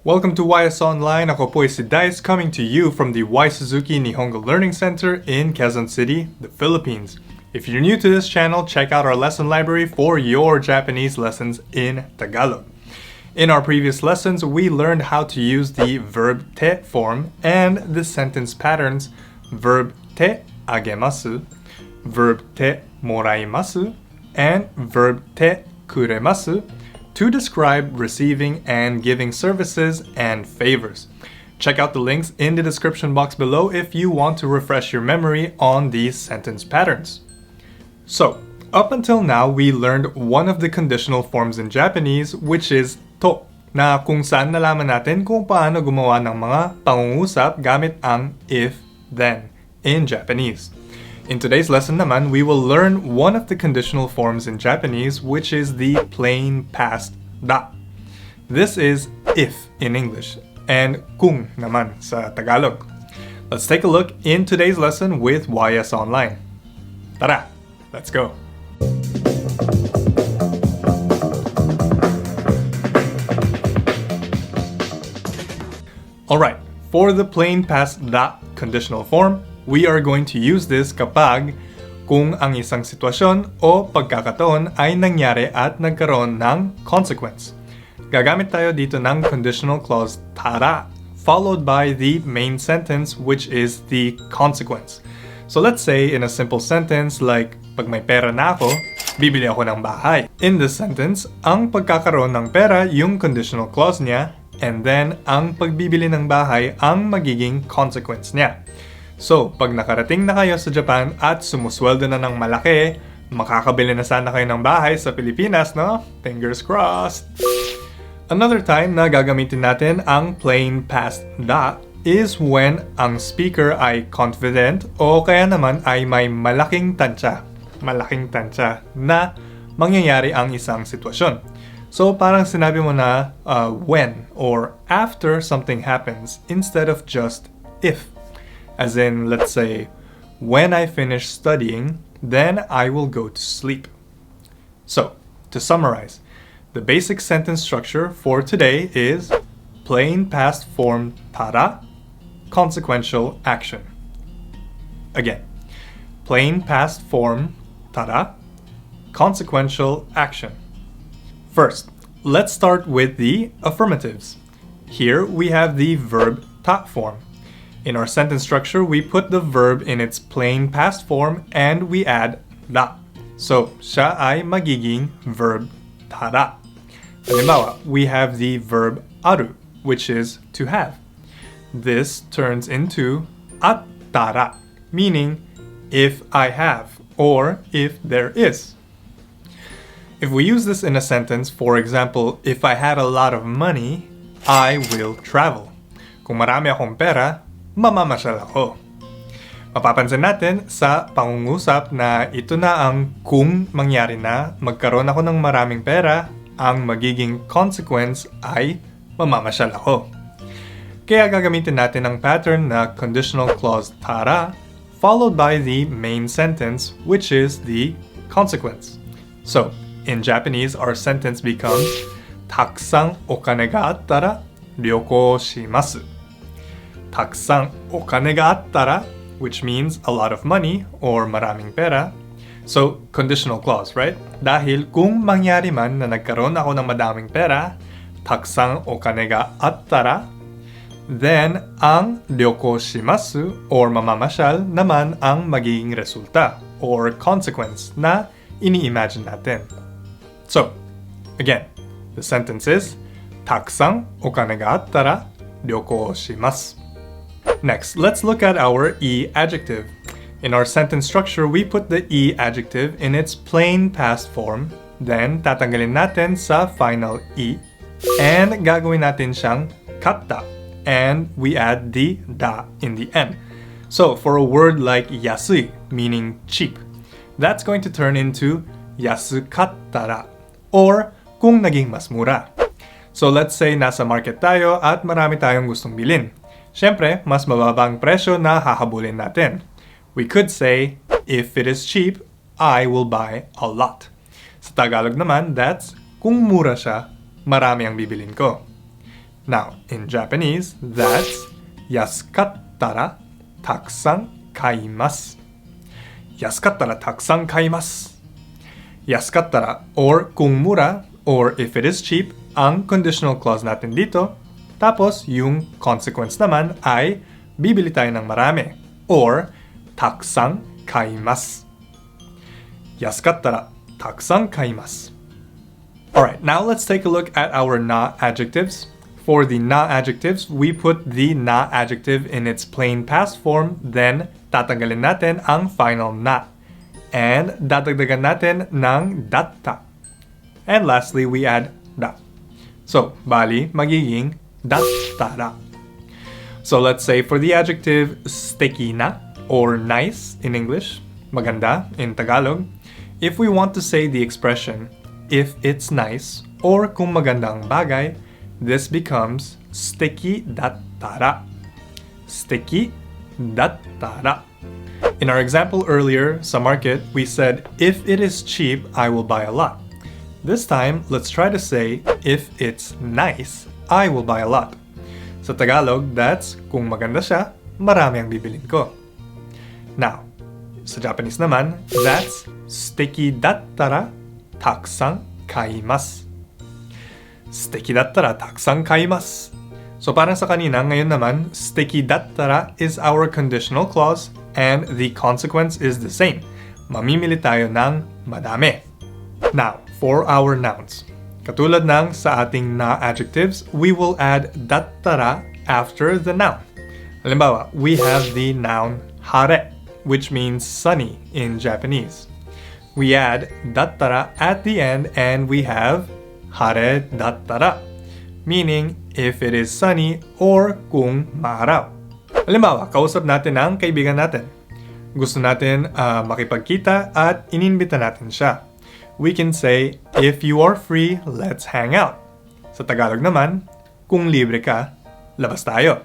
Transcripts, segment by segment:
Welcome to YS Online. Ako po si Dice coming to you from the Y Suzuki Nihongo Learning Center in Quezon City, the Philippines. If you're new to this channel, check out our lesson library for your Japanese lessons in Tagalog. In our previous lessons, we learned how to use the verb te form and the sentence patterns verb te agemasu, verb te moraimasu, and verb te kuremasu to describe receiving and giving services and favors. Check out the links in the description box below if you want to refresh your memory on these sentence patterns. So, up until now, we learned one of the conditional forms in Japanese, which is to, na kung saan nalaman natin kung paano gumawa ng mga pangungusap gamit ang if, then in Japanese. In today's lesson naman, we will learn one of the conditional forms in Japanese, which is the plain past da. This is if in English, and kung naman sa Tagalog. Let's take a look in today's lesson with YS Online. Tara, let's go! Alright, for the plain past da conditional form, we are going to use this kapag kung ang isang sitwasyon o pagkakataon ay nangyari at nagkaroon ng consequence. Gagamit tayo dito ng conditional clause tara, followed by the main sentence, which is the consequence. So let's say in a simple sentence like, pag may pera na ako, bibili ako ng bahay. In this sentence, ang pagkakaroon ng pera yung conditional clause niya, and then ang pagbibili ng bahay ang magiging consequence niya. So, pag nakarating na kayo sa Japan at sumusweldo na ng malaki, makakabili na sana kayo ng bahay sa Pilipinas, no? Fingers crossed! Another time na gagamitin natin ang plain past da is when ang speaker ay confident o kaya naman ay may malaking tansya na mangyayari ang isang sitwasyon. So, parang sinabi mo na when or after something happens instead of just if. As in, let's say, when I finish studying, then I will go to sleep. So, to summarize, the basic sentence structure for today is plain past form tara, consequential action. Again, plain past form tara, consequential action. First, let's start with the affirmatives. Here we have the verb ta form. In our sentence structure, we put the verb in its plain past form and we add da. So, siya ay magiging verb tara. Halimbawa, we have the verb aru, which is to have. This turns into attara, meaning if I have or if there is. If we use this in a sentence, for example, if I had a lot of money, I will travel. Kung marami akong pera, mamamasyal ako. Mapapansin natin sa pangungusap na ito na ang kung mangyari na magkaroon ako ng maraming pera, ang magiging consequence ay mamamasyal ako. Kaya gagamitin natin ang pattern na conditional clause tara followed by the main sentence, which is the consequence. So, in Japanese, our sentence becomes takusan okane ga attara ryoko shimasu. Takusan okane ga attara, which means a lot of money or maraming pera. So, conditional clause, right? Dahil kung mangyari man na nagkaroon ako ng madaming pera, takusan okane ga attara, then ang ryoko shimasu or mamamasyal naman ang magiging resulta or consequence na ini-imagine natin. So, again, the sentence is takusan okane ga attara ryoko shimasu. Next, let's look at our E adjective. In our sentence structure, we put the E adjective in its plain past form, then tatanggalin natin sa final E, and gagawin natin siyang katta, and we add the da in the end. So, for a word like yasui, meaning cheap, that's going to turn into yasukattara, or kung naging mas mura. So, let's say nasa market tayo at marami tayong gustong bilhin. Siyempre, mas mababang presyo na hahabulin natin. We could say, if it is cheap, I will buy a lot. Sa Tagalog naman, that's kung mura siya, marami ang bibilin ko. Now, in Japanese, that's yasukattara takusan kaimasu. Yasukattara takusan kaimasu. Yasukattara, or kung mura, or if it is cheap, ang conditional clause natin dito. Tapos, yung consequence naman ay bibili tayo ng marami, or takusan kaimasu. Yasukattara takusan kaimasu. Alright, now let's take a look at our na adjectives. For the na adjectives, we put the na adjective in its plain past form, then tatanggalin natin ang final na. And dadagdagan natin ng datta. And lastly, we add da. So, bali, magiging dattara. So let's say for the adjective suteki na, or nice in English, maganda in Tagalog, if we want to say the expression, if it's nice, or kung maganda ang bagay, this becomes suteki dattara. Suteki dattara. In our example earlier, sa market, we said, if it is cheap, I will buy a lot. This time, let's try to say, if it's nice, I will buy a lot. Sa Tagalog, that's, kung maganda siya, marami ang bibilin ko. Now, sa Japanese naman, that's, suteki dattara takusan kaimasu. Suteki dattara takusan kaimasu. So parang sa kanina, ngayon naman, suteki dattara is our conditional clause and the consequence is the same. Mamimili tayo ng madami. Now, for our nouns. Katulad ng sa ating na adjectives, we will add dattara after the noun. Halimbawa, we have the noun hare, which means sunny in Japanese. We add dattara at the end and we have hare dattara, meaning if it is sunny or kung maaraw. Halimbawa, kausap natin ang kaibigan natin. Gusto natin makipagkita at inimbita natin siya. We can say, if you are free, let's hang out. Sa Tagalog naman, kung libre ka, labas tayo.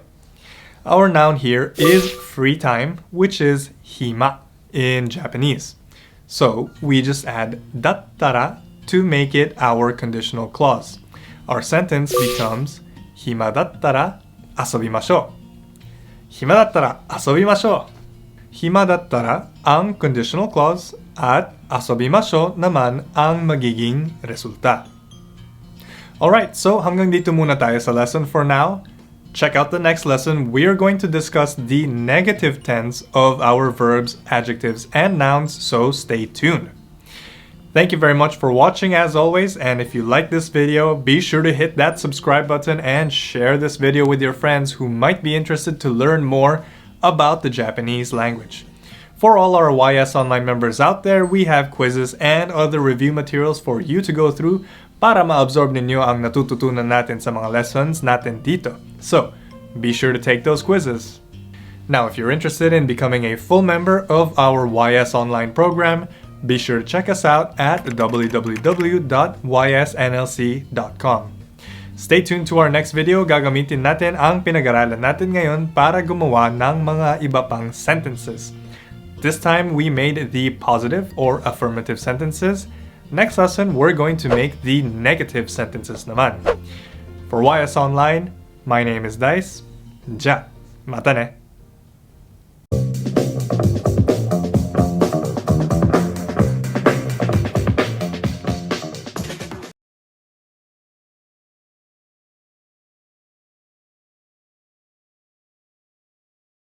Our noun here is free time, which is hima in Japanese. So, we just add dattara to make it our conditional clause. Our sentence becomes, hima dattara asobimashou. Hima dattara asobimashou. Hima dattara ang conditional clause at asobimashou naman ang magiging resulta. Alright, so hanggang dito muna tayo sa lesson for now. Check out the next lesson. We are going to discuss the negative tense of our verbs, adjectives, and nouns, so stay tuned. Thank you very much for watching as always, and if you like this video, be sure to hit that subscribe button and share this video with your friends who might be interested to learn more about the Japanese language. For all our YS Online members out there, we have quizzes and other review materials for you to go through para ma-absorb ninyo ang natututunan natin sa mga lessons natin dito. So, be sure to take those quizzes. Now, if you're interested in becoming a full member of our YS Online program, be sure to check us out at www.ysnlc.com. Stay tuned to our next video. Gagamitin natin ang pinag-aralan natin ngayon para gumawa ng mga iba pang sentences. This time, we made the positive or affirmative sentences. Next lesson, we're going to make the negative sentences naman. For YS Online, my name is Dice. Ja, mata ne.